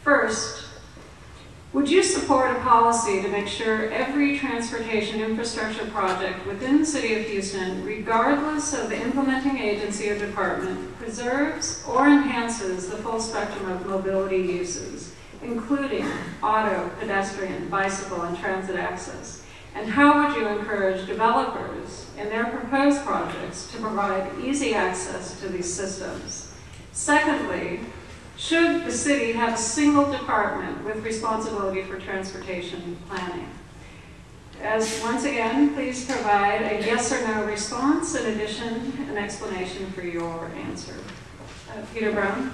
First, would you support a policy to make sure every transportation infrastructure project within the City of Houston, regardless of the implementing agency or department, preserves or enhances the full spectrum of mobility uses, including auto, pedestrian, bicycle, and transit access? And how would you encourage developers in their proposed projects to provide easy access to these systems? Secondly, should the city have a single department with responsibility for transportation planning? Once again, please provide a yes or no response, in addition, an explanation for your answer. Peter Brown?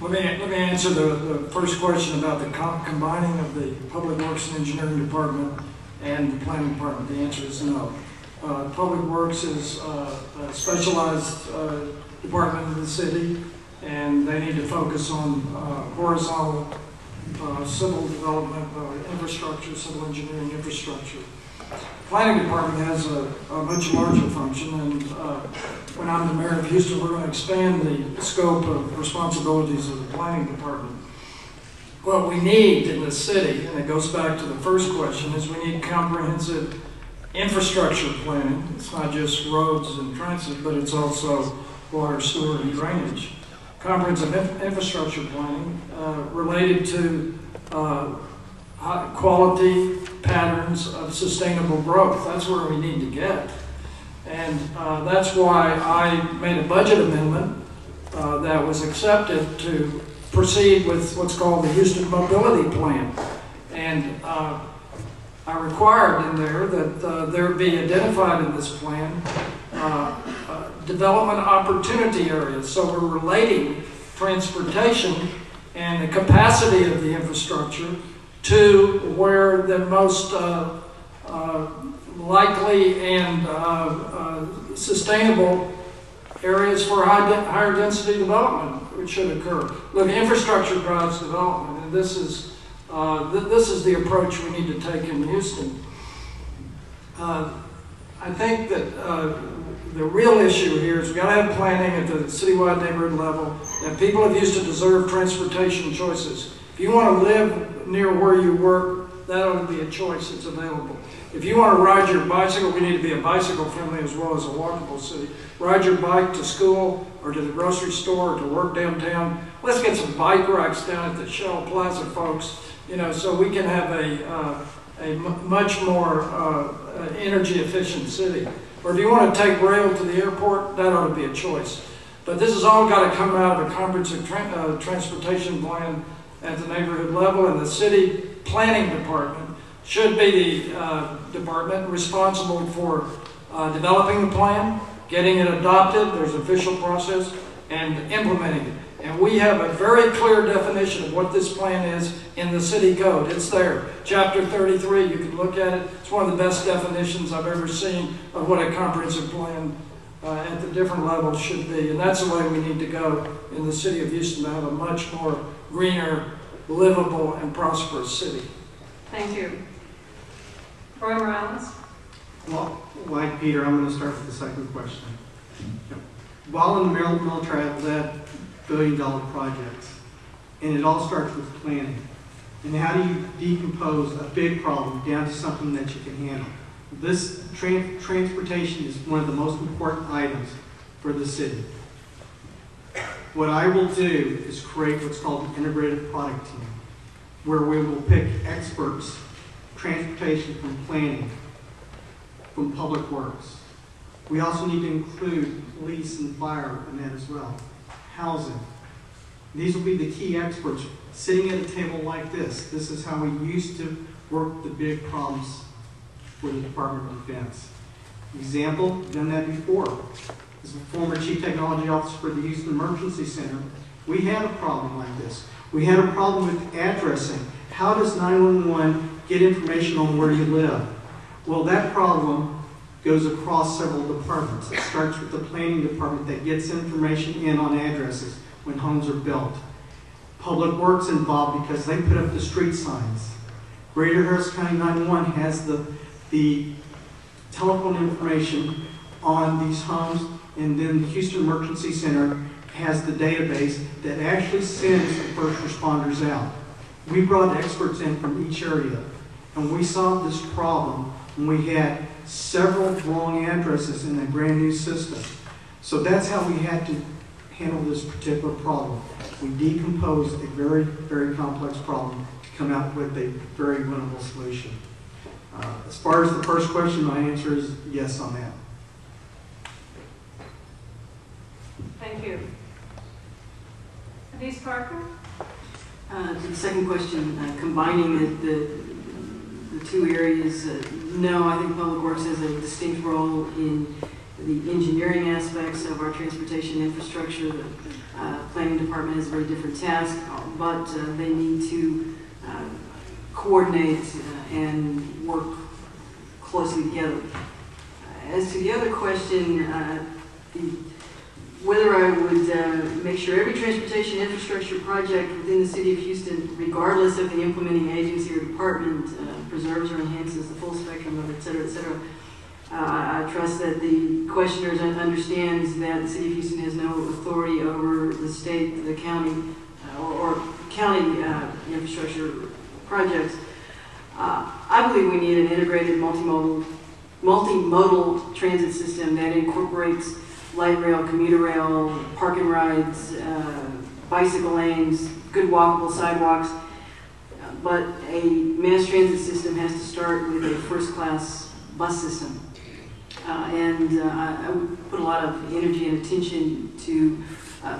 Let me answer the first question about the combining of the Public Works and Engineering Department and the Planning Department. The answer is no. Public Works is a specialized department in the city, and they need to focus on horizontal civil development, infrastructure, civil engineering infrastructure. Planning department has a much larger function, and when I'm the mayor of Houston, we're going to expand the scope of responsibilities of the planning department. What we need in the city, and it goes back to the first question, is we need comprehensive infrastructure planning. It's not just roads and transit, but it's also water, sewer, and drainage. Comprehensive infrastructure planning related to quality patterns of sustainable growth. That's where we need to get. And that's why I made a budget amendment that was accepted to proceed with what's called the Houston Mobility Plan. And I required in there that there be identified in this plan development opportunity areas. So we're relating transportation and the capacity of the infrastructure to where the most likely and sustainable areas for higher density development which should occur. Look, infrastructure drives development, and this is the approach we need to take in Houston. I think that the real issue here is we've got to have planning at the citywide neighborhood level, and people of Houston deserve transportation choices. If you want to live near where you work, that ought to be a choice that's available. If you want to ride your bicycle, we need to be a bicycle friendly as well as a walkable city. Ride your bike to school or to the grocery store or to work downtown. Let's get some bike racks down at the Shell Plaza, folks, so we can have a much more energy efficient city. Or if you want to take rail to the airport, that ought to be a choice. But this has all got to come out of a comprehensive transportation plan at the neighborhood level, and the city planning department should be the department responsible for developing the plan, getting it adopted, there's an official process, and implementing it. And we have a very clear definition of what this plan is in the city code. It's there. Chapter 33, you can look at it. It's one of the best definitions I've ever seen of what a comprehensive plan at the different levels should be. And that's the way we need to go in the city of Houston to have a much more greener, livable, and prosperous city. Thank you. Roy Morales? Well, like Peter, I'm going to start with the second question. While in the Maryland tribe, I've led billion-dollar projects, and it all starts with planning. And how do you decompose a big problem down to something that you can handle? This transportation is one of the most important items for the city. What I will do is create what's called an integrated product team, where we will pick experts, transportation from planning, from public works. We also need to include police and fire in that as well. Housing. These will be the key experts sitting at a table like this. This is how we used to work the big problems for the Department of Defense. Example, done that before. As a former Chief Technology Officer for the Houston Emergency Center, we had a problem like this. We had a problem with addressing. How does 911 get information on where you live? Well, that problem goes across several departments. It starts with the planning department that gets information in on addresses when homes are built. Public Works involved because they put up the street signs. Greater Harris County 911 has the telephone information on these homes, and then the Houston Emergency Center has the database that actually sends the first responders out. We brought experts in from each area, and we solved this problem when we had several wrong addresses in the brand new system. So that's how we had to handle this particular problem. We decomposed a very, very complex problem to come out with a very winnable solution. As far as the first question, my answer is yes on that. Thank you. Annise Parker? To the second question, combining the two areas, no, I think Public Works has a distinct role in the engineering aspects of our transportation infrastructure. The planning department has a very different task, but they need to coordinate and work closely together. As to the other question, whether I would make sure every transportation infrastructure project within the city of Houston, regardless of the implementing agency or department, preserves or enhances the full spectrum of et cetera, I trust that the questioner understands that the city of Houston has no authority over the state, the county, or county infrastructure projects. I believe we need an integrated multimodal transit system that incorporates light rail, commuter rail, park and rides, bicycle lanes, good walkable sidewalks. But a mass transit system has to start with a first-class bus system. I would put a lot of energy and attention to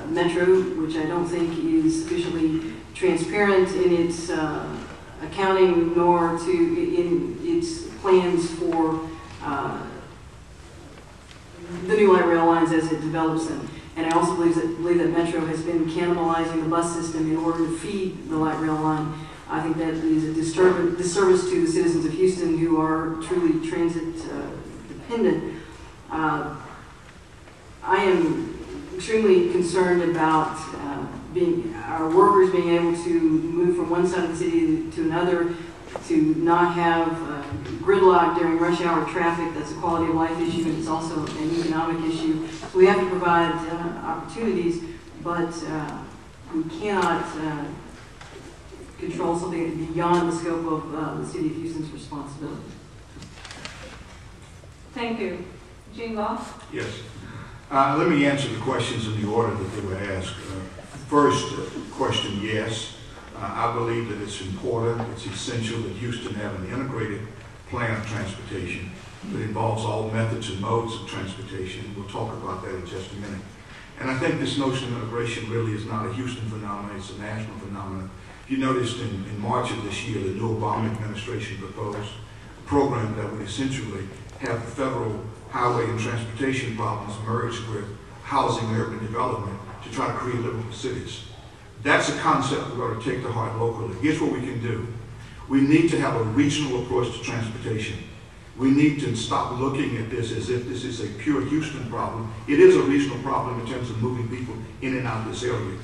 Metro, which I don't think is sufficiently transparent in its accounting, nor in its plans for the new light rail lines as it develops them. And I also believe that Metro has been cannibalizing the bus system in order to feed the light rail line. I think that is a disservice to the citizens of Houston who are truly transit dependent. I am extremely concerned about our workers being able to move from one side of the city to another, to not have gridlock during rush hour traffic. That's a quality of life issue, and it's also an economic issue. So we have to provide opportunities, but we cannot control something beyond the scope of the city of Houston's responsibility. Thank you. Gene Locke? Yes. Let me answer the questions in the order that they were asked. First question, yes. I believe that it's important, it's essential that Houston have an integrated plan of transportation that involves all methods and modes of transportation. We'll talk about that in just a minute. And I think this notion of integration really is not a Houston phenomenon, it's a national phenomenon. You noticed in March of this year, the new Obama administration proposed a program that would essentially have the federal highway and transportation problems merged with housing and urban development to try to create livable cities. That's a concept we're going to take to heart locally. Here's what we can do. We need to have a regional approach to transportation. We need to stop looking at this as if this is a pure Houston problem. It is a regional problem in terms of moving people in and out of this area.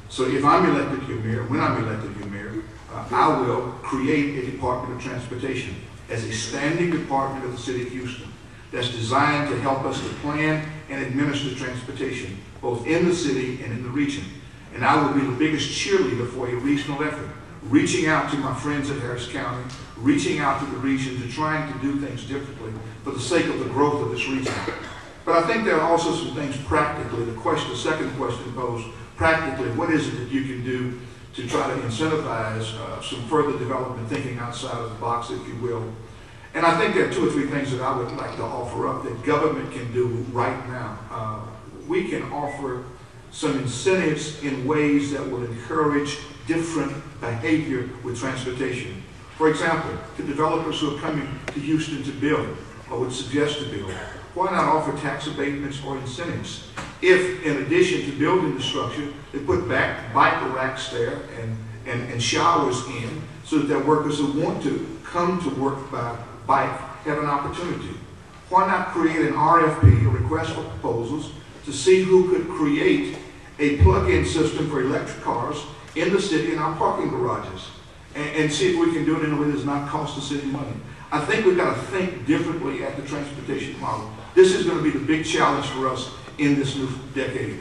So if I'm elected your mayor, when I'm elected your mayor, I will create a Department of Transportation as a standing department of the city of Houston that's designed to help us to plan and administer transportation, both in the city and in the region. And I will be the biggest cheerleader for a regional effort, reaching out to my friends at Harris County, reaching out to the region, to trying to do things differently for the sake of the growth of this region. But I think there are also some things practically. The second question posed, practically, what is it that you can do to try to incentivize some further development, thinking outside of the box, if you will. And I think there are 2 or 3 things that I would like to offer up that government can do right now. We can offer some incentives in ways that will encourage different behavior with transportation. For example, to developers who are coming to Houston to build or would suggest to build, why not offer tax abatements or incentives? If, in addition to building the structure, they put back bike racks there and showers in, so that their workers who want to come to work by bike have an opportunity. Why not create an RFP, a request for proposals, to see who could create a plug-in system for electric cars in the city in our parking garages, and see if we can do it in a way that does not cost the city money. I think we've got to think differently at the transportation model. This is going to be the big challenge for us in this new decade.